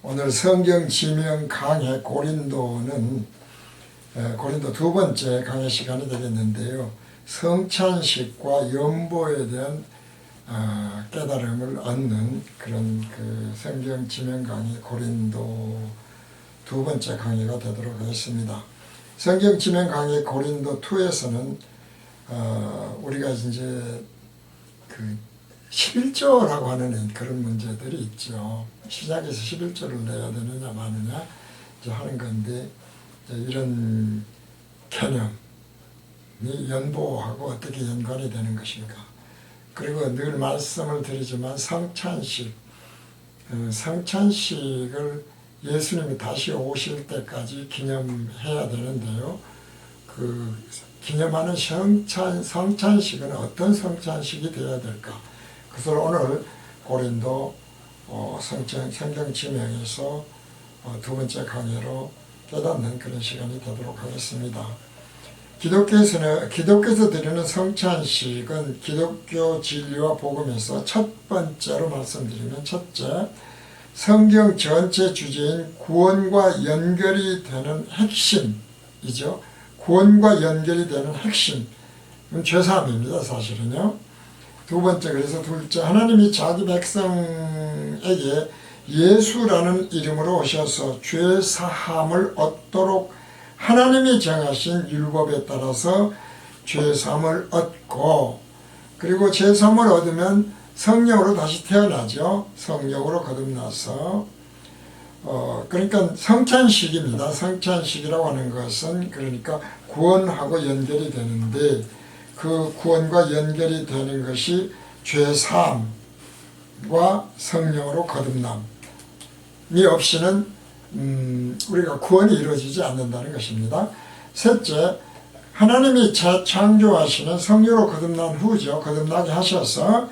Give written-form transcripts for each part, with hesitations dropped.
오늘 성경 지명 강해 고린도는 고린도 두 번째 강해 시간이 되겠는데요. 성찬식과 연보에 대한 깨달음을 얻는 그런 성경 지명 강의 고린도 두 번째 강의가 되도록 하겠습니다. 성경 지명 강의 고린도 2에서는 우리가 이제 11조라고 하는 그런 문제들이 있죠. 시작에서 11조를 내야 되느냐 마느냐 하는 건데, 이런 개념이 연보하고 어떻게 연관이 되는 것인가. 그리고 늘 말씀을 드리지만 성찬식을 예수님이 다시 오실 때까지 기념해야 되는데요. 기념하는 성찬식은 어떤 성찬식이 되어야 될까? 그것을 오늘 고린도 성경 지명에서 두 번째 강의로 깨닫는 그런 시간이 되도록 하겠습니다. 기독교에서 드리는 성찬식은 기독교 진리와 복음에서 첫 번째로 말씀드리면, 첫째, 성경 전체 주제인 구원과 연결이 되는 핵심이죠. 구원과 연결이 되는 핵심, 죄사함입니다, 사실은요. 두 번째, 그래서 둘째, 하나님이 자기 백성에게 예수라는 이름으로 오셔서 죄사함을 얻도록 하나님이 정하신 율법에 따라서 죄사함을 얻고, 그리고 죄사함을 얻으면 성령으로 다시 태어나죠. 성령으로 거듭나서 그러니까 성찬식입니다. 성찬식이라고 하는 것은 그러니까 구원하고 연결이 되는데, 그 구원과 연결이 되는 것이 죄사함과 성령으로 거듭남이 없이는 우리가 구원이 이루어지지 않는다는 것입니다. 셋째, 하나님이 재창조하시는, 성령으로 거듭난 후죠. 거듭나게 하셔서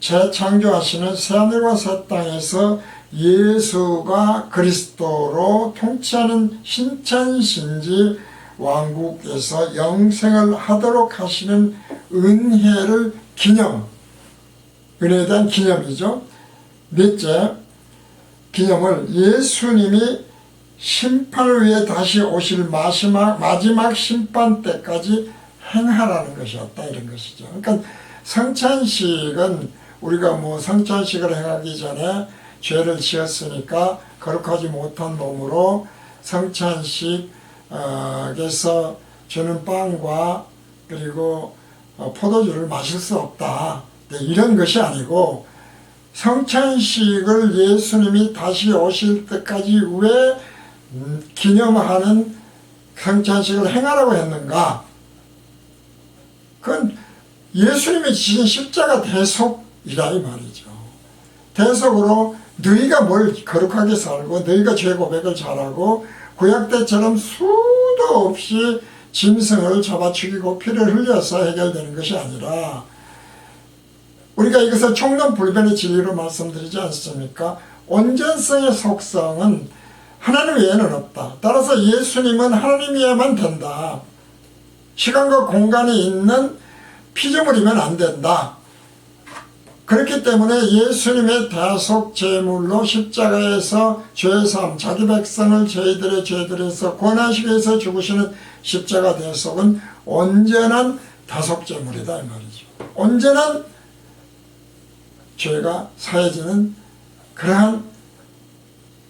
재창조하시는 새하늘과 새 땅에서 예수가 그리스도로 통치하는 신천신지 왕국에서 영생을 하도록 하시는 은혜를 은혜에 대한 기념이죠. 넷째, 기념을 예수님이 심판을 위해 다시 오실 마지막 심판 때까지 행하라는 것이었다, 이런 것이죠. 그러니까 성찬식은 우리가 성찬식을 행하기 전에 죄를 지었으니까 거룩하지 못한 몸으로 성찬식에서 주는 빵과 그리고 포도주를 마실 수 없다, 이런 것이 아니고, 성찬식을 예수님이 다시 오실 때까지 왜 기념하는 성찬식을 행하라고 했는가? 그건 예수님이 지신 십자가 대속이라 이 말이죠. 대속으로 너희가 뭘 거룩하게 살고 너희가 죄 고백을 잘하고 구약 때처럼 수도 없이 짐승을 잡아 죽이고 피를 흘려서 해결되는 것이 아니라, 우리가 이것을 총론불변의 진리로 말씀드리지 않습니까? 온전성의 속성은 하나님 외에는 없다. 따라서 예수님은 하나님이야만 된다. 시간과 공간이 있는 피조물이면 안 된다. 그렇기 때문에 예수님의 대속 제물로 십자가에서 죄사함, 자기 백성을 저희들의 죄들에서 구원하시기 위해서 죽으시는 십자가 대속은 온전한 대속 제물이다, 이 말이죠. 온전한 죄가 사해지는 그러한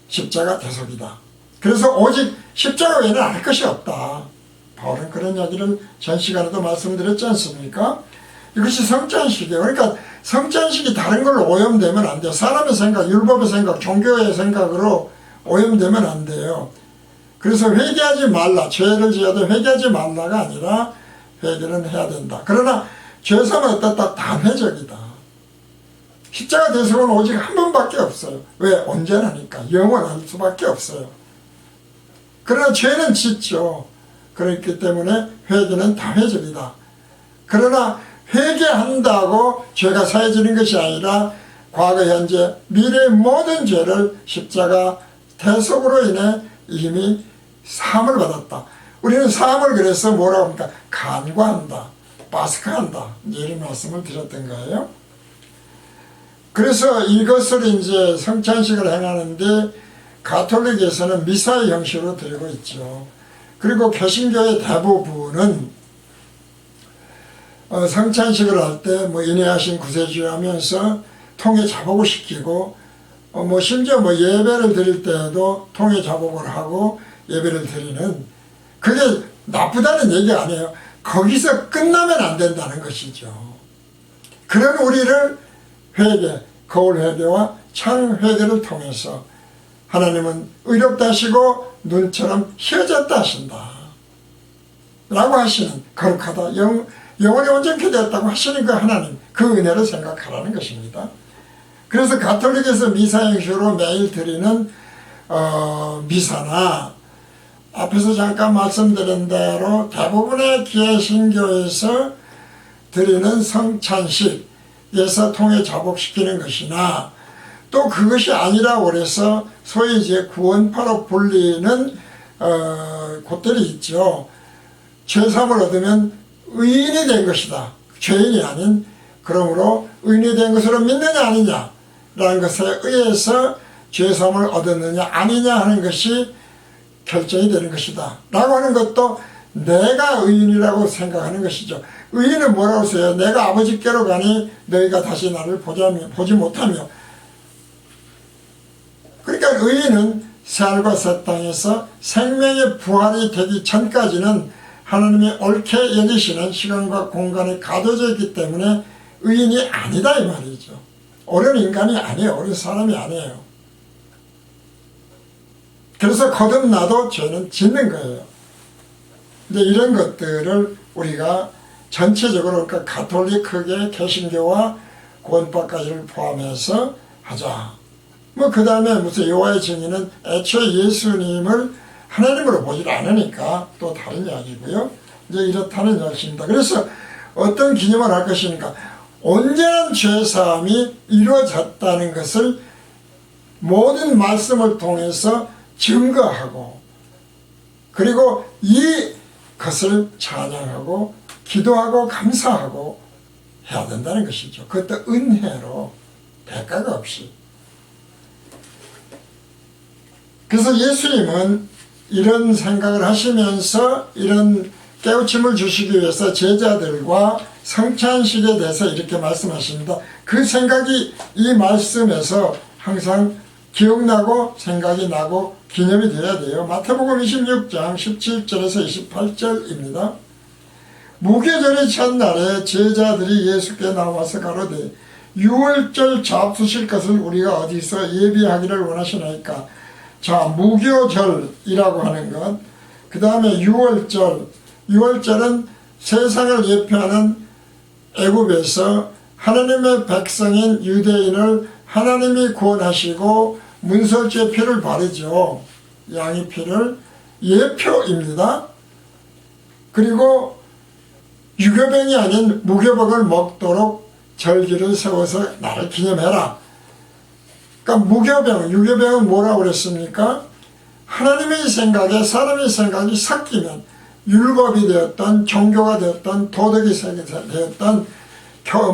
십자가 대속이다. 그래서 오직 십자가 외에는 알 것이 없다. 바울은 그런 이야기를 전 시간에도 말씀드렸지 않습니까? 이것이 성찬식이에요. 그러니까 성찬식이 다른 걸로 오염되면 안 돼요. 사람의 생각, 율법의 생각, 종교의 생각으로 오염되면 안 돼요. 그래서 회개하지 말라, 죄를 지어도 회개하지 말라가 아니라 회개는 해야 된다. 그러나 죄사함은 어떻다? 단회적이다. 십자가 대속은 오직 한 번밖에 없어요. 왜? 온전하니까. 영원할 수밖에 없어요. 그러나 죄는 짓죠. 그렇기 때문에 회개는 단회적이다. 그러나 회개한다고 죄가 사해지는 것이 아니라 과거, 현재, 미래의 모든 죄를 십자가 대속으로 인해 이미 사함을 받았다. 우리는 사함을 그래서 뭐라고 합니까? 간과한다, 파스카한다, 이런 말씀을 드렸던 거예요. 그래서 이것을 이제 성찬식을 행하는데 가톨릭에서는 미사의 형식으로 드리고 있죠. 그리고 개신교의 대부분은 성찬식을 할 때 뭐 인내하신 구세주의 하면서 통에 자복을 시키고 뭐 심지어 뭐 예배를 드릴 때에도 통에 자복을 하고 예배를 드리는, 그게 나쁘다는 얘기 아니에요. 거기서 끝나면 안 된다는 것이죠. 그런 우리를 회개, 거울 회개와 창 회개를 통해서 하나님은 의롭다 하시고 눈처럼 휘어졌다 하신다 라고 하시는, 거룩하다, 영원히 온전케 되었다고 하시는 그 하나님, 그 은혜를 생각하라는 것입니다. 그래서 가톨릭에서 미사 형식으로 매일 드리는 미사나 앞에서 잠깐 말씀드린 대로 대부분의 개신교에서 드리는 성찬식에서 통에 자복시키는 것이나, 또 그것이 아니라고 그래서 소위 이제 구원파로 불리는 곳들이 있죠. 죄사함을 얻으면 의인이 된 것이다, 죄인이 아닌, 그러므로 의인이 된 것으로 믿느냐 아니냐라는 것에 의해서 죄사함을 얻었느냐 아니냐 하는 것이 결정이 되는 것이다 라고 하는 것도 내가 의인이라고 생각하는 것이죠. 의인은 뭐라고 써요? 내가 아버지께로 가니 너희가 다시 나를 보지 못하며. 그러니까 의인은 새하늘과 새 땅에서 생명의 부활이 되기 전까지는 하나님이 옳게 여기시는 시간과 공간에 가둬져 있기 때문에 의인이 아니다 이 말이죠. 옳은 인간이 아니에요. 옳은 사람이 아니에요. 그래서 거듭나도 죄는 짓는 거예요. 이제 이런 것들을 우리가 전체적으로, 그러니까 가톨릭, 크게 개신교와 구원파까지를 포함해서 하자. 뭐 그 다음에 무슨 여호와의 증인은 애초에 예수님을 하나님으로 보질 않으니까 또 다른 이야기고요. 이제 이렇다는 이야기입니다. 그래서 어떤 기념을 할 것이니까 온전한 죄사함이 이루어졌다는 것을 모든 말씀을 통해서 증거하고, 그리고 이것을 찬양하고 기도하고 감사하고 해야 된다는 것이죠. 그것도 은혜로, 대가가 없이. 그래서 예수님은 이런 생각을 하시면서 이런 깨우침을 주시기 위해서 제자들과 성찬식에 대해서 이렇게 말씀하십니다. 그 생각이 이 말씀에서 항상 기억나고 생각이 나고 기념이 돼야 돼요. 마태복음 26장 17절에서 28절입니다. 무교절의 첫날에 제자들이 예수께 나와서 가로되 유월절 잡수실 것을 우리가 어디서 예비하기를 원하시나이까. 자, 무교절이라고 하는 것, 그 다음에 유월절은 세상을 예표하는 애굽에서 하나님의 백성인 유대인을 하나님이 구원하시고 문설주의 피를 바르죠. 양의 피를, 예표입니다. 그리고 유교병이 아닌 무교병을 먹도록 절기를 세워서 나를 기념해라. 그러니까 무교병, 유교병은 뭐라고 그랬습니까? 하나님의 생각에 사람의 생각이 섞이면 율법이 되었던, 종교가 되었던, 도덕이 되었던,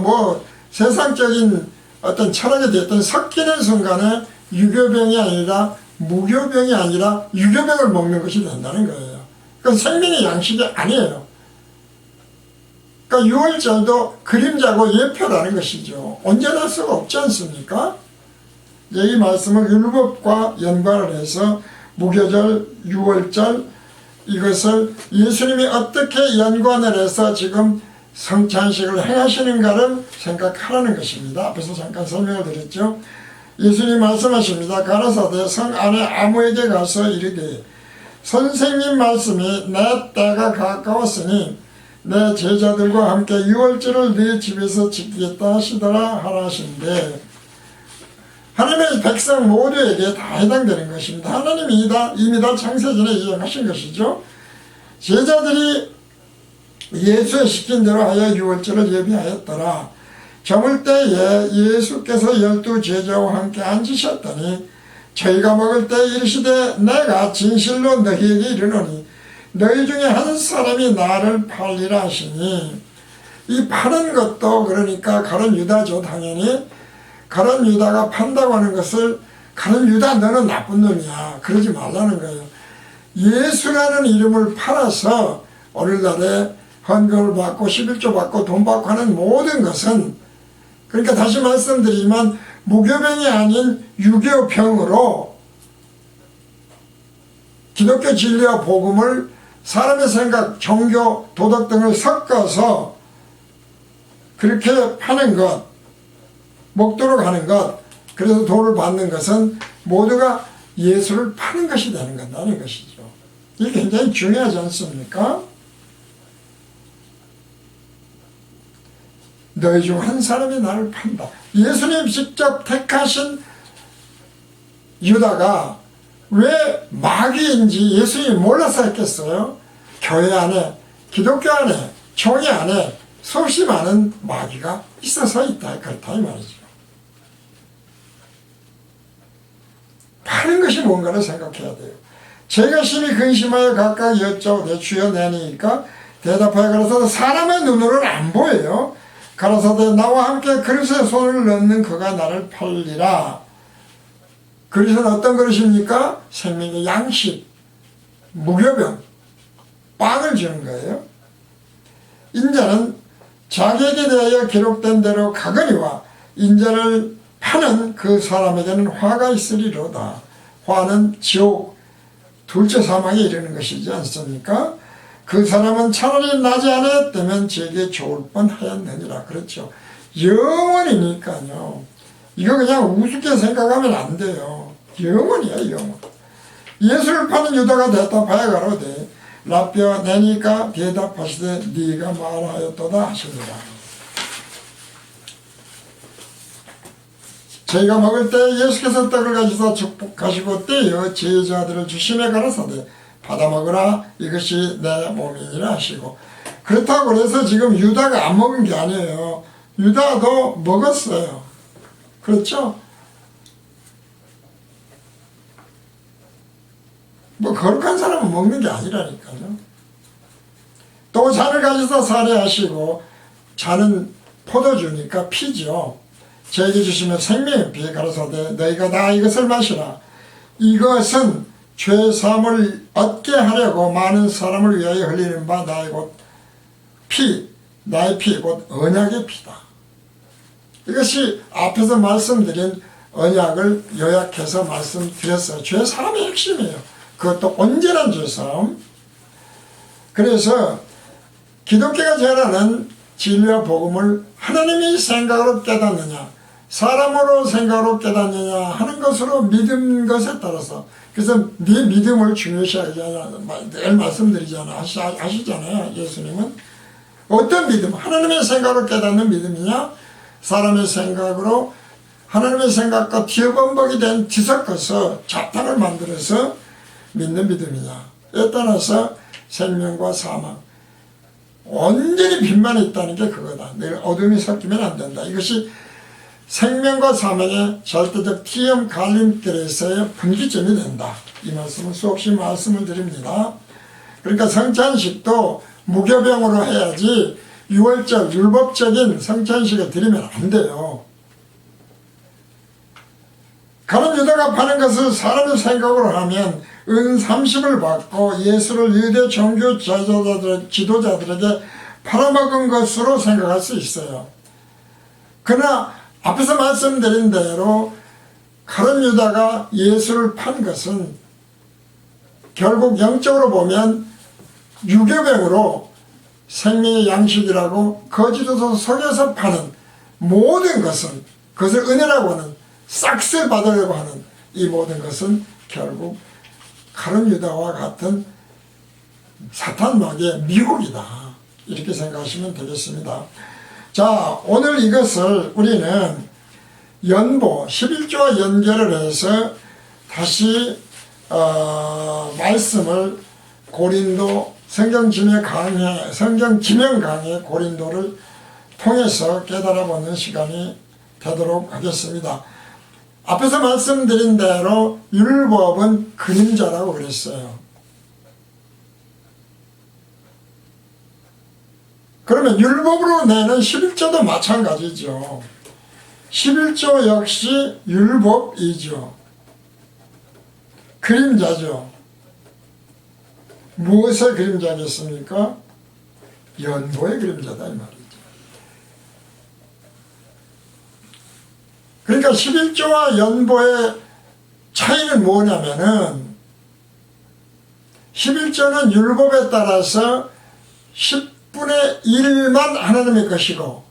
뭐 세상적인 어떤 철학이 되었던 섞이는 순간에 유교병이 아니라 무교병이 아니라 유교병을 먹는 것이 된다는 거예요. 그건 생명의 양식이 아니에요. 그러니까 유월절도 그림자고 예표라는 것이죠. 온전할 수가 없지 않습니까? 이 말씀을 율법과 연관을 해서 무교절, 유월절, 이것을 예수님이 어떻게 연관을 해서 지금 성찬식을 행하시는가를 생각하라는 것입니다. 앞에서 잠깐 설명을 드렸죠. 예수님 말씀하십니다. 가라사대 성 안에 아무에게 가서 이르되 선생님 말씀이 내 때가 가까웠으니 내 제자들과 함께 유월절을 네 집에서 지키겠다 하시더라 하라 하신대. 하나님의 백성 모두에게 다 해당되는 것입니다. 하나님이 이미 다 창세전에 예정하신 것이죠. 제자들이 예수의 시킨 대로 하여 유월절을 예비하였더라. 저물 때에 예수께서 12 제자와 함께 앉으셨더니 저희가 먹을 때 이르시되 내가 진실로 너희에게 이르노니 너희 중에 한 사람이 나를 팔리라 하시니, 이 파는 것도 그러니까 가룟 유다죠. 당연히 가룟 유다가 판다고 하는 것을 가룟 유다 너는 나쁜 놈이야. 그러지 말라는 거예요. 예수라는 이름을 팔아서 오늘날에 헌금을 받고 11조 받고 돈 받고 하는 모든 것은, 그러니까 다시 말씀드리지만 무교병이 아닌 유교병으로 기독교 진리와 복음을 사람의 생각, 종교, 도덕 등을 섞어서 그렇게 파는 것, 목도로 가는 것, 그래서 돈을 받는 것은 모두가 예수를 파는 것이 되는 건다는 것이죠. 이게 굉장히 중요하지 않습니까? 너희 중 한 사람이 나를 판다. 예수님 직접 택하신 유다가 왜 마귀인지 예수님이 몰라서 했겠어요? 교회 안에, 기독교 안에, 총회 안에 수없이 많은 마귀가 있어서 있다. 그렇다 이 말이죠. 파는 것이 뭔가를 생각해야 돼요. 제가 심히 근심하여 각각 여쭤오되 주여 내니까 대답하여 가라사대 사람의 눈으로는 안 보여요. 가라사대 나와 함께 그릇에 손을 넣는 그가 나를 팔리라. 그릇은 어떤 그릇입니까? 생명의 양식, 무교병, 빵을 주는 거예요. 인자는 자기에게 대하여 기록된 대로 가거니와 인자를 파는 그 사람에게는 화가 있으리로다. 화는 지옥, 둘째 사망에 이르는 것이지 않습니까? 그 사람은 차라리 낮에 안 했다면 제게 좋을 뻔하였느니라. 그렇죠. 영원이니까요. 이거 그냥 우습게 생각하면 안 돼요. 영원이야, 영원. 예수를 파는 유다가 대답하여 가로되 라삐아 내니까 대답하시되 네가 말하였도다 하시니라. 저희가 먹을 때 예수께서 떡을 가지사 축복하시고 떼어 제자들을 주심에 가라사대 받아 먹으라 이것이 내 몸이니라 하시고, 그렇다고 해서 지금 유다가 안 먹은 게 아니에요. 유다도 먹었어요. 그렇죠? 뭐 거룩한 사람은 먹는 게 아니라니까요. 또 잔을 가지사 살해하시고, 잔은 포도주니까 피죠. 저에게 주시면 생명의 피에 가라사대 너희가 다 이것을 마시라. 이것은 죄사함을 얻게 하려고 많은 사람을 위하여 흘리는 바 나의 곧 피, 나의 피 곧 언약의 피다. 이것이 앞에서 말씀드린 언약을 요약해서 말씀드렸어요. 죄사함의 핵심이에요. 그것도 온전한 죄사함. 그래서 기독교가 전하는 진리와 복음을 하나님의 생각으로 깨닫느냐, 사람으로 생각으로 깨닫느냐 하는 것으로 믿은 것에 따라서, 그래서 네 믿음을 중요시하잖아요. 늘 말씀드리잖아요. 아시잖아요. 예수님은 어떤 믿음, 하나님의 생각으로 깨닫는 믿음이냐, 사람의 생각으로 하나님의 생각과 뒤범벅이 된 뒤섞어서 자탕을 만들어서 믿는 믿음이냐에 따라서 생명과 사망, 온전히 빛만 있다는 게 그거다. 늘 어둠이 섞이면 안 된다. 이것이 생명과 사망의 절대적 TM 갈림길에서의 분기점이 된다. 이 말씀을 수없이 말씀을 드립니다. 그러니까 성찬식도 무교병으로 해야지 유월절, 율법적인 성찬식을 드리면 안 돼요. 가룟 유다가 파는 것을 사람의 생각으로 하면 은 30을 받고 예수를 유대 종교 지도자들에게 팔아먹은 것으로 생각할 수 있어요. 그러나 앞에서 말씀드린 대로 가룟 유다가 예수를 판 것은 결국 영적으로 보면 유교병으로 생명의 양식이라고 거짓으로 속여서 파는 모든 것은, 그것을 은혜라고 하는, 싹쓸 받으려고 하는 이 모든 것은 결국 가룟 유다와 같은 사탄 마귀의 미혹이다. 이렇게 생각하시면 되겠습니다. 자, 오늘 이것을 우리는 연보 11조와 연결을 해서 다시 말씀을 고린도 성경 지명 강의 고린도를 통해서 깨달아보는 시간이 되도록 하겠습니다. 앞에서 말씀드린 대로 율법은 그림자라고 그랬어요. 그러면 율법으로 내는 11조도 마찬가지죠. 11조 역시 율법이죠. 그림자죠. 무엇의 그림자겠습니까? 연보의 그림자다 이 말이죠. 그러니까 11조와 연보의 차이는 뭐냐면은 11조는 율법에 따라서 10분의 1만 하나님의 것이고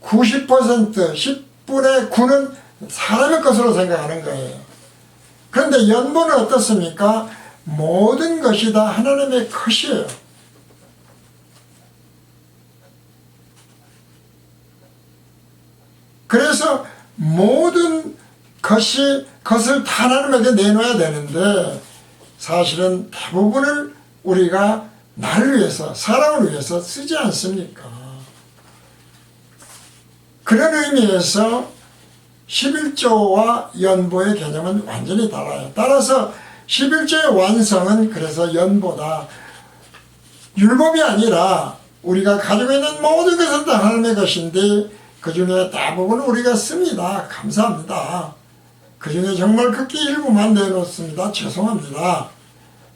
90% 10분의 9는 사람의 것으로 생각하는 거예요. 그런데 연보는 어떻습니까? 모든 것이 다 하나님의 것이에요. 그래서 모든 것을 다 하나님에게 내놓아야 되는데 사실은 대부분을 우리가 나를 위해서, 사람을 위해서 쓰지 않습니까? 그런 의미에서 11조와 연보의 개념은 완전히 달라요. 따라서 11조의 완성은 그래서 연보다, 율법이 아니라 우리가 가지고 있는 모든 것은 다 하나님의 것인데 그 중에 대부분 우리가 씁니다. 감사합니다. 그 중에 정말 극히 일부만 내놓습니다. 죄송합니다.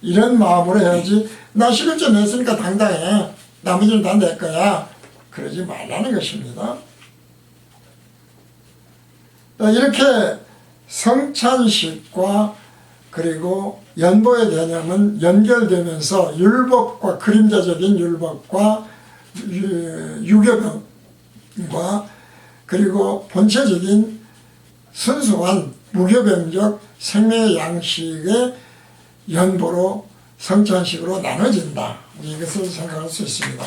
이런 마음으로 해야지, 나 11조 냈으니까 당당해, 나머지는 다 내 거야, 그러지 말라는 것입니다. 이렇게 성찬식과 그리고 연보의 개념은 연결되면서 율법과, 그림자적인 율법과 유교병과 그리고 본체적인 순수한 무교병적 생명의 양식의 연보로 성찬식으로 나눠진다. 이것을 생각할 수 있습니다.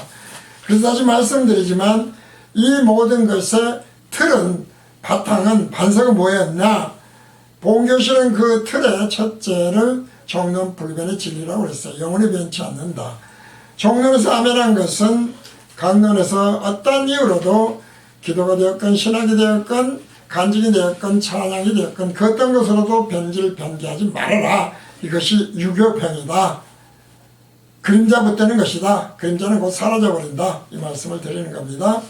그래서 다시 말씀드리지만 이 모든 것의 틀은, 바탕은, 반석은 뭐였냐? 본교실은 그 틀의 첫째를 종론불변의 진리라고 그랬어요. 영원히 변치 않는다. 종론에서 아멘한 것은 강론에서 어떠한 이유로도 기도가 되었건 신학이 되었건 간증이 되었건 찬양이 되었건 그 어떤 것으로도 변질변개하지 말아라. 이것이 유교병이다. 그림자 붙드는 것이다. 그림자는 곧 사라져버린다. 이 말씀을 드리는 겁니다.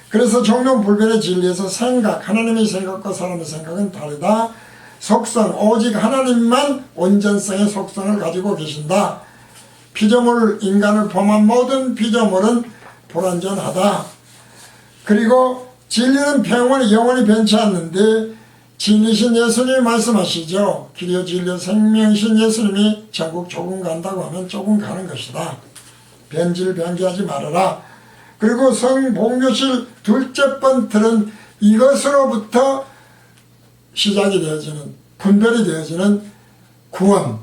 그래서 종론불변의 진리에서 생각, 하나님의 생각과 사람의 생각은 다르다. 속성, 오직 하나님만 온전성의 속성을 가지고 계신다. 피조물, 인간을 포함한 모든 피조물은 불완전하다. 그리고 진리는 영원히 변치 않는데 진리신 예수님이 말씀하시죠. 길이요 진리요 생명이신 예수님이 전국 조금 간다고 하면 조금 가는 것이다. 변질변개하지 말아라. 그리고 성봉교실 둘째 번 틀은 이것으로부터 시작이 되어지는, 분별이 되어지는 구원.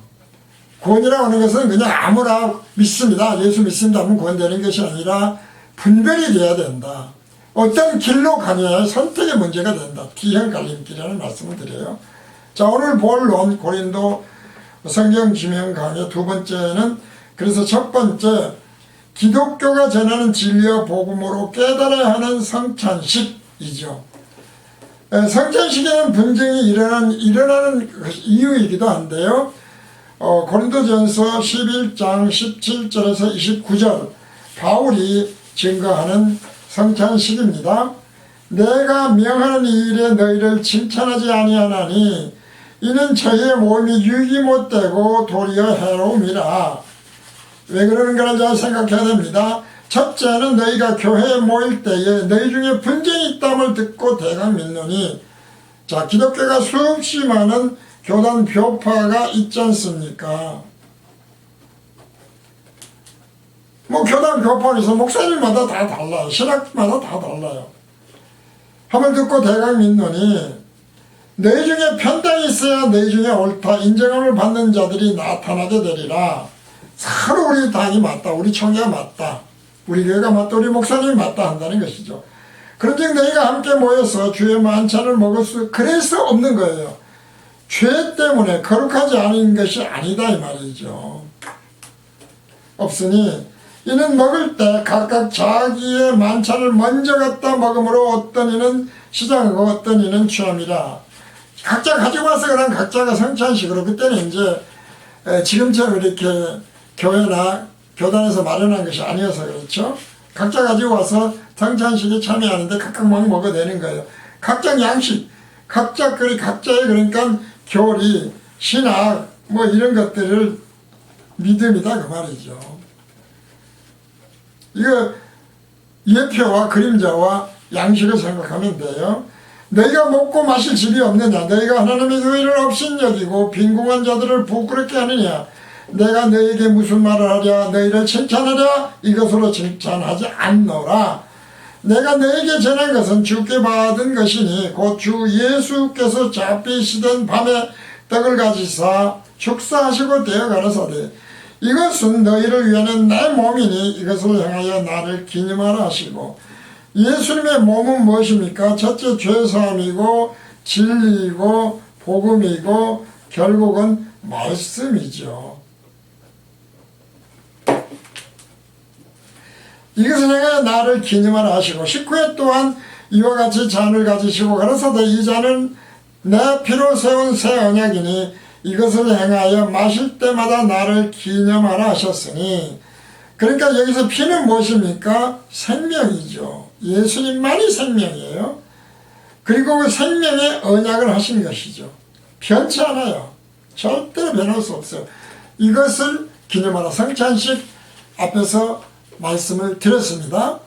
구원이라고 하는 것은 그냥 아무나 믿습니다, 예수 믿습니다 하면 구원되는 것이 아니라 분별이 되어야 된다. 어떤 길로 가느냐의 선택의 문제가 된다. T형 갈림길이라는 말씀을 드려요. 자, 오늘 본론 고린도 성경 지명 강의 두 번째는, 그래서 첫 번째, 기독교가 전하는 진리와 복음으로 깨달아야 하는 성찬식이죠. 성찬식에는 분쟁이 일어나는 이유이기도 한데요. 고린도전서 11장 17절에서 29절 바울이 증거하는 성찬식입니다. 내가 명하는 이 일에 너희를 칭찬하지 아니하나니 이는 저희의 모임이 유익이 못되고 도리어 해로움이라. 왜 그러는가를 잘 생각해야 됩니다. 첫째는 너희가 교회에 모일 때에 너희 중에 분쟁이 있다함을 듣고 대강 믿노니, 자, 기독교가 수없이 많은 교단 교파가 있지 않습니까? 교단 교파에서 목사님마다 다 달라요. 신학마다 다 달라요. 함을 듣고 대강 믿노니 너희 중에 편당이 있어야 너희 중에 옳다 인정함을 받는 자들이 나타나게 되리라. 서로 우리 당이 맞다, 우리 총회가 맞다, 우리 교회가 맞다, 우리 목사님이 맞다 한다는 것이죠. 그런즉 너희가 함께 모여서 주의 만찬을 먹을 수, 그래서 없는 거예요. 죄 때문에 거룩하지 않은 것이 아니다 이 말이죠. 없으니 이는 먹을 때 각각 자기의 만찬을 먼저 갖다 먹음으로 어떤 이는 시장하고 어떤 이는 취함이라. 각자 가지고 와서 그냥 각자가 성찬식으로, 그때는 이제 지금처럼 이렇게 교회나 교단에서 마련한 것이 아니어서 그렇죠. 각자 가지고 와서 성찬식에 참여하는데 각각 막 먹어내는 거예요. 각자 양식, 각자의 그러니까 교리, 신학 뭐 이런 것들을 믿음이다 그 말이죠. 이거 예표와 그림자와 양식을 생각하면 돼요. 너희가 먹고 마실 집이 없느냐? 너희가 하나님의 의를 업신여기고 빈궁한 자들을 부끄럽게 하느냐? 내가 너희에게 무슨 말을 하랴? 너희를 칭찬하랴? 이것으로 칭찬하지 않노라. 내가 너희에게 전한 것은 주께 받은 것이니 곧 주 예수께서 잡히시던 밤에 떡을 가지사 축사하시고 되어 가라사대 이것은 너희를 위하는 내 몸이니 이것을 향하여 나를 기념하라 하시고 예수님의 몸은 무엇입니까? 첫째 죄사함이고 진리이고 복음이고 결국은 말씀이죠. 이것을 향하여 나를 기념하라 하시고 19회 또한 이와 같이 잔을 가지시고 가라사대 이 잔은 내 피로 세운 새 언약이니 이것을 행하여 마실 때마다 나를 기념하라 하셨으니 그러니까 여기서 피는 무엇입니까? 생명이죠. 예수님만이 생명이에요. 그리고 그 생명의 언약을 하신 것이죠. 변치 않아요. 절대로 변할 수 없어요. 이것을 기념하라. 성찬식 앞에서 말씀을 드렸습니다.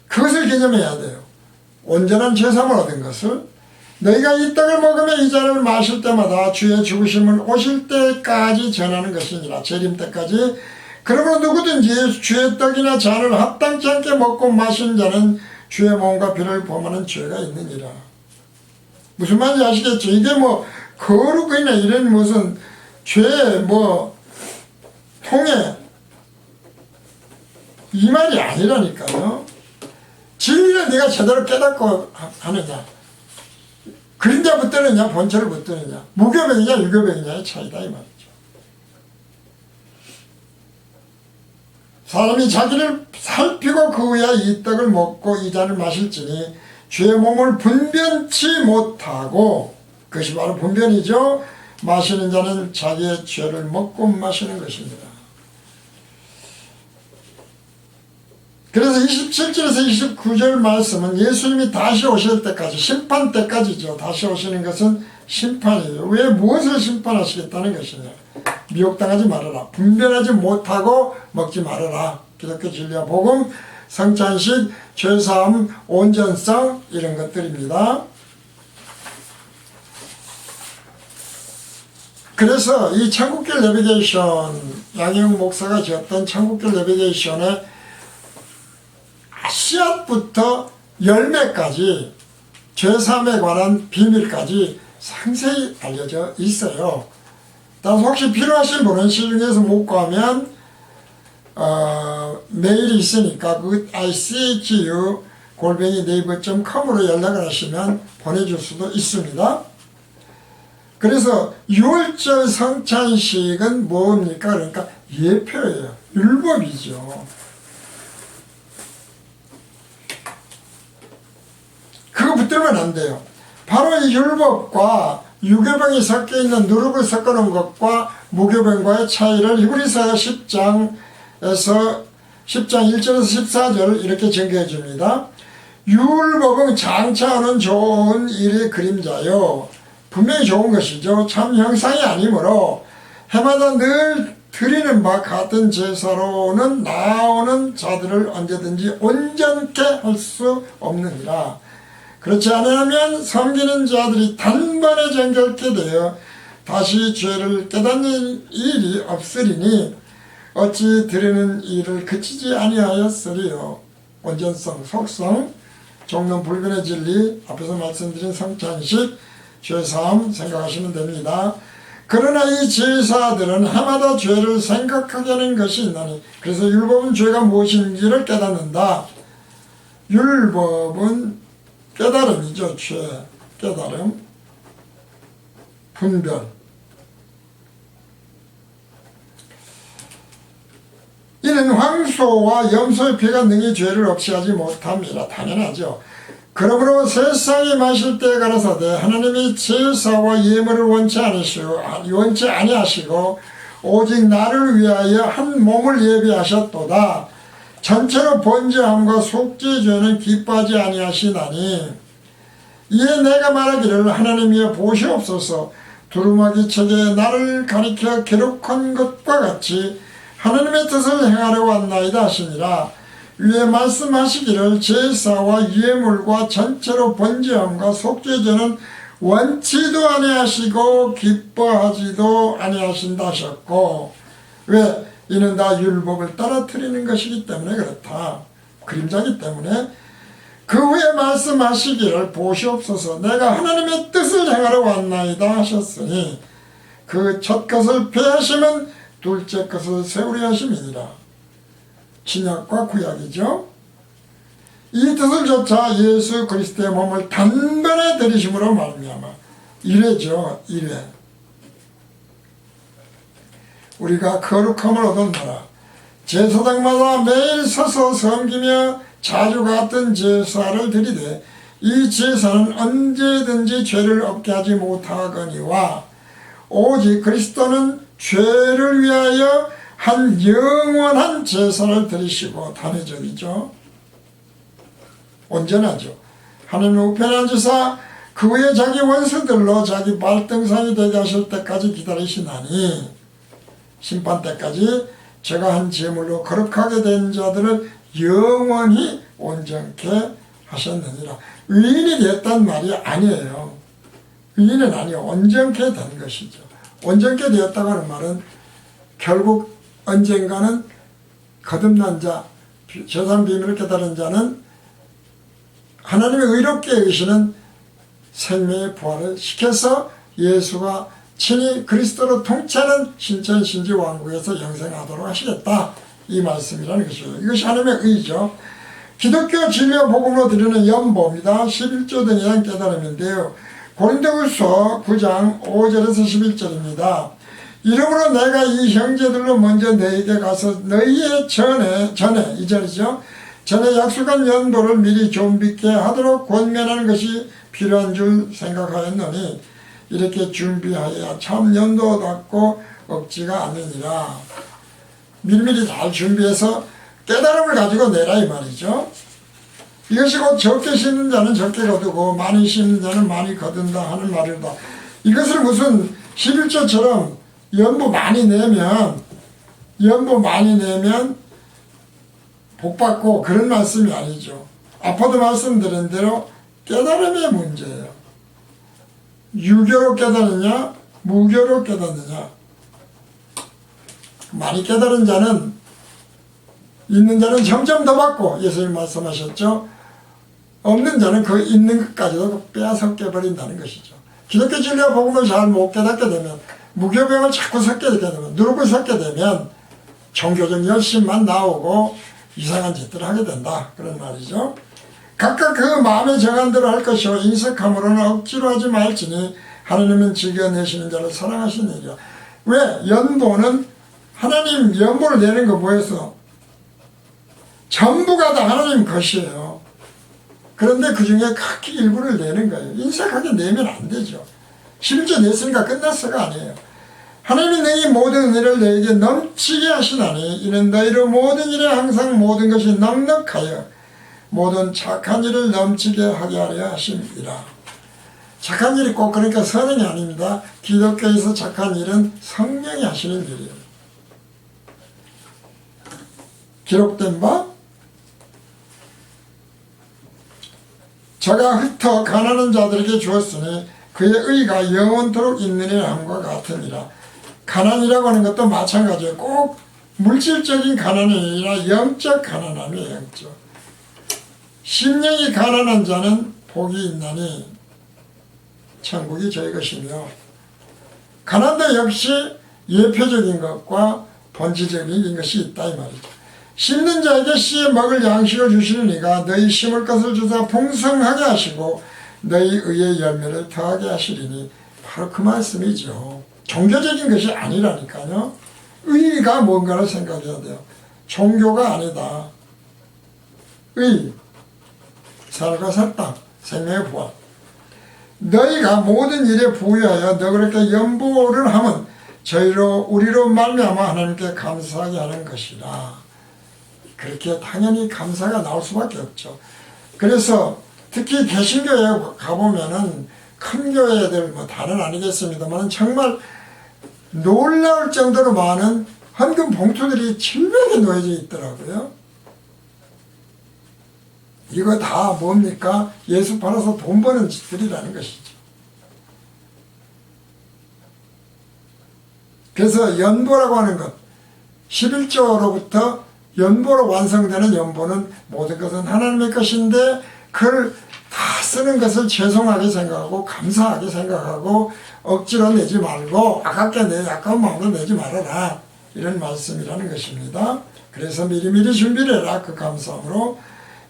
그것을 기념해야 돼요. 온전한 제사를 얻은 것을 너희가 이 떡을 먹으며 이 잔을 마실 때마다 주의 죽으심을 오실 때까지 전하는 것이니라. 재림 때까지. 그러므로 누구든지 주의 떡이나 잔을 합당치 않게 먹고 마신 자는 주의 몸과 피를 범하는 죄가 있느니라. 무슨 말인지 아시겠죠? 이게 뭐 거룩이나 이런 무슨 죄 뭐 통해 이 말이 아니라니까요. 진리를 네가 제대로 깨닫고 하느냐, 그림자 붙드느냐 본체를 붙드느냐, 무교병이냐 유교병이냐의 차이다 이 말이죠. 사람이 자기를 살피고 그 후에 이 떡을 먹고 이 잔을 마실지니 주의 몸을 분변치 못하고, 그것이 바로 분변이죠. 마시는 자는 자기의 죄를 먹고 마시는 것입니다. 그래서 27절에서 29절 말씀은 예수님이 다시 오실 때까지, 심판 때까지죠. 다시 오시는 것은 심판이에요. 왜 무엇을 심판하시겠다는 것이냐. 미혹당하지 말아라. 분별하지 못하고 먹지 말아라. 기독교 진리와 복음, 성찬식, 죄사함, 온전성 이런 것들입니다. 그래서 이 천국길 내비게이션, 양희웅 목사가 지었던 천국길 내비게이션에 씨앗부터 열매까지 죄사함에 관한 비밀까지 상세히 알려져 있어요. 따라서 혹시 필요하신 분은 시중에서 못 구하면 메일이 있으니까 그 ichu@naver.com으로 연락을 하시면 보내줄 수도 있습니다. 그래서 6월절 성찬식은 뭡니까? 그러니까 예표예요. 율법이죠. 그거 붙들면 안 돼요. 바로 이 율법과 유교병이 섞여 있는 누룩을 섞어 놓은 것과 무교병과의 차이를 히브리서 10장에서 10장 1절에서 14절 이렇게 전개해 줍니다. 율법은 장차 오는 좋은 일의 그림자요. 분명히 좋은 것이죠. 참 형상이 아니므로 해마다 늘 드리는 바 같은 제사로는 나오는 자들을 언제든지 온전케 할 수 없느니라. 그렇지 않으면 섬기는 자들이 단번에 정결케 되어 다시 죄를 깨닫는 일이 없으리니 어찌 드리는 일을 그치지 아니하였으리요. 온전성, 속성, 종론 불변의 진리, 앞에서 말씀드린 성찬식, 죄사함 생각하시면 됩니다. 그러나 이 제사들은 해마다 죄를 생각하게 하는 것이 있나니, 그래서 율법은 죄가 무엇인지를 깨닫는다. 율법은 깨달음이죠. 죄, 깨달음, 분별. 이는 황소와 염소의 피가 능히 죄를 없이 하지 못함이라. 당연하죠. 그러므로 세상이 마실 때에 가라사대 하나님이 제사와 예물을 원치 아니하시고 오직 나를 위하여 한 몸을 예비하셨도다. 전체로 번제함과 속죄죄는 기뻐하지 아니하시나니 이에 내가 말하기를 하나님이여 보시옵소서. 두루마기 책에 나를 가리켜 기록한 것과 같이 하나님의 뜻을 행하려 왔나이다 하시니라. 위에 말씀하시기를 제사와 예물과 전체로 번제함과 속죄제는 원치도 아니하시고 기뻐하지도 아니하신다 하셨고, 왜? 이는 다 율법을 떨어뜨리는 것이기 때문에 그렇다. 그림자기 때문에. 그 후에 말씀하시기를 보시옵소서. 내가 하나님의 뜻을 행하러 왔나이다 하셨으니 그 첫 것을 폐하시면 둘째 것을 세우려 하심이니라. 신약과 구약이죠. 이 뜻을 조차 예수 그리스도의 몸을 단번에 들이심으로 말미암아 이래죠. 이래. 우리가 거룩함을 얻은 나라, 제사장마다 매일 서서 섬기며 자주 갔던 제사를 드리되 이 제사는 언제든지 죄를 없게 하지 못하거니와 오직 그리스도는 죄를 위하여 한 영원한 제사를 드리시고 단회적이죠. 온전하죠. 하나님 우편에 앉으사 그 후에 자기 원수들로 자기 발등상이 되게 하실 때까지 기다리시나니 심판 때까지 제가 한 제물로 거룩하게 된 자들을 영원히 온전케 하셨느니라. 의인이 됐단 말이 아니에요. 의인은 아니에요. 온전케 된 것이죠. 온전케 되었다고 하는 말은 결국 언젠가는 거듭난 자, 세상 비밀을 깨달은 자는 하나님의 의롭게 여기시는 생명의 부활을 시켜서 예수가 친히 그리스도로 통치하는 신천신지 왕국에서 영생하도록 하시겠다. 이 말씀이라는 것이죠. 이것이 하나님의 의죠. 기독교 진리와 복음으로 드리는 연보입니다. 11조 등에 대한 깨달음인데요. 고린도후서 9장 5절에서 11절입니다. 이러므로 내가 이 형제들로 먼저 너희에게 가서 너희의 전에 이전이죠. 전에 약속한 연도를 미리 좀비게 하도록 권면하는 것이 필요한 줄 생각하였노니 이렇게 준비하여야 참 연도답고 없지가 않느니라. 미리미리 잘 준비해서 깨달음을 가지고 내라 이 말이죠. 이것이 곧 적게 심는 자는 적게 거두고 많이 심는 자는 많이 거둔다 하는 말이다. 이것을 무슨 11조처럼 연보 많이 내면 복받고 그런 말씀이 아니죠. 아파도 말씀드린 대로 깨달음의 문제예요. 유교로 깨달느냐 무교로 깨닫느냐. 많이 깨달은 자는 있는 자는 점점 더 받고 예수님 말씀하셨죠. 없는 자는 그 있는 것까지도 빼앗겨 버린다는 것이죠. 기독교 진리와 복음을 잘 못 깨닫게 되면 무교병을 자꾸 섞게 되면 누르고 섞게 되면 종교적 열심만 나오고 이상한 짓들을 하게 된다. 그런 말이죠. 각각 그 마음에 정한 대로 할 것이요 인색함으로는 억지로 하지 말지니 하나님은 즐겨내시는 자를 사랑하시느니라. 왜? 연보는 하나님 연보를 내는 거 뭐였어? 전부가 다 하나님 것이에요. 그런데 그 중에 각기 일부를 내는 거예요. 인색하게 내면 안 되죠. 심지어 냈으니까 끝났어가 아니에요. 하나님이 너희 모든 일을 너에게 넘치게 하시나니 이는 너희로 모든 일에 항상 모든 것이 넉넉하여 모든 착한 일을 넘치게 하게 하려 하심이라. 착한 일이 꼭 그러니까 선행이 아닙니다. 기독교에서 착한 일은 성령이 하시는 일이에요. 기록된 바 저가 흩어 가난한 자들에게 주었으니 그의 의가 영원토록 있느니라 함과 같으니라. 가난이라고 하는 것도 마찬가지예요. 꼭 물질적인 가난이 아니라 영적 가난함이에요. 영적. 심령이 가난한 자는 복이 있나니 천국이 저희 것이며, 가난도 역시 예표적인 것과 본질적인 것이 있다 이 말이죠. 심는 자에게 씨에 먹을 양식을 주시는 이가 너희 심을 것을 주사 풍성하게 하시고 너희 의의 열매를 더하게 하시리니 바로 그 말씀이죠. 종교적인 것이 아니라니까요. 의가 뭔가를 생각해야 돼요. 종교가 아니다. 의, 살과 살땅, 생명의 부활. 너희가 모든 일에 부유하여 너 그렇게 연보를 하면 우리로 말미암아 하나님께 감사하게 하는 것이라. 그렇게 당연히 감사가 나올 수밖에 없죠. 그래서 특히 개신교에 가보면은 큰 교회들 뭐 다는 아니겠습니다만 정말 놀라울 정도로 많은 헌금 봉투들이 질벽에 놓여져 있더라고요. 이거 다 뭡니까? 예수 팔아서 돈 버는 짓들이라는 것이죠. 그래서 연보라고 하는 것, 11조로부터 연보로 완성되는 연보는 모든 것은 하나님의 것인데 그걸 다 쓰는 것을 죄송하게 생각하고 감사하게 생각하고 억지로 내지 말고 아까운 마음으로 내지 말아라, 이런 말씀이라는 것입니다. 그래서 미리미리 준비를 해라, 그 감사함으로.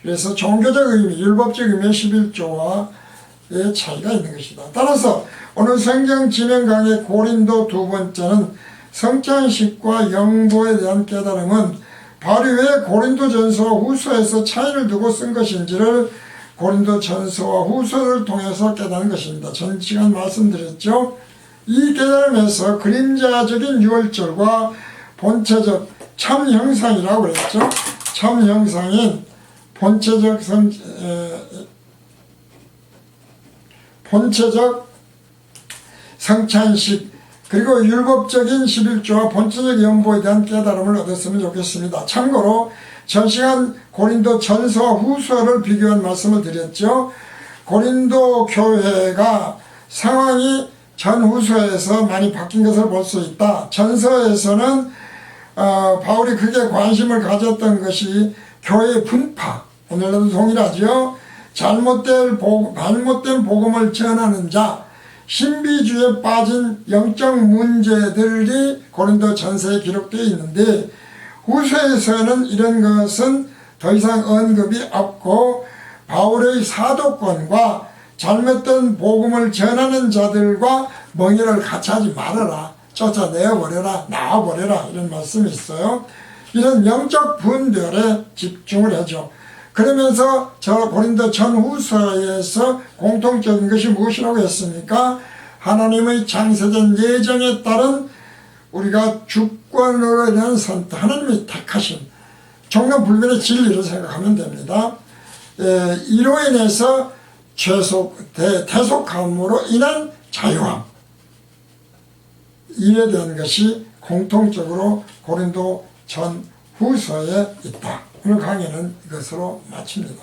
그래서 종교적 의미, 율법적 의미의 11조와의 차이가 있는 것이다. 따라서 오늘 성경 지명 강의 고린도 두 번째는 성찬식과 영보에 대한 깨달음은 바울이 왜 고린도전서와 후서에서 차이를 두고 쓴 것인지를 고린도전서와 후서를 통해서 깨닫는 것입니다. 전 시간 말씀드렸죠. 이 깨달음에서 그림자적인 유월절과 본체적 참 형상이라고 그랬죠. 참 형상인 본체적 성찬식 그리고 율법적인 11조와 본체적 연보에 대한 깨달음을 얻었으면 좋겠습니다. 참고로 전 시간 고린도 전서와 후서를 비교한 말씀을 드렸죠. 고린도 교회가 상황이 전 후서에서 많이 바뀐 것을 볼 수 있다. 전서에서는 바울이 크게 관심을 가졌던 것이 교회의 분파, 오늘날도 동일하죠. 잘못된 복음을 전하는 자, 신비주의에 빠진 영적 문제들이 고린도 전서에 기록되어 있는데 후서에서는 이런 것은 더 이상 언급이 없고 바울의 사도권과 잘못된 복음을 전하는 자들과 멍에를 같이 하지 말아라, 쫓아내어버려라, 나와버려라, 이런 말씀이 있어요. 이런 영적 분별에 집중을 하죠. 그러면서 저 고린도 전후서에서 공통적인 것이 무엇이라고 했습니까? 하나님의 창세전 예정에 따른 우리가 주권으로 대한 선택, 하나님이 택하신 종료불변의 진리를 생각하면 됩니다. 이로 인해서 대속함으로 인한 자유함, 이에 대한 것이 공통적으로 고린도 전후서에 있다. 오늘 강의는 이것으로 마칩니다.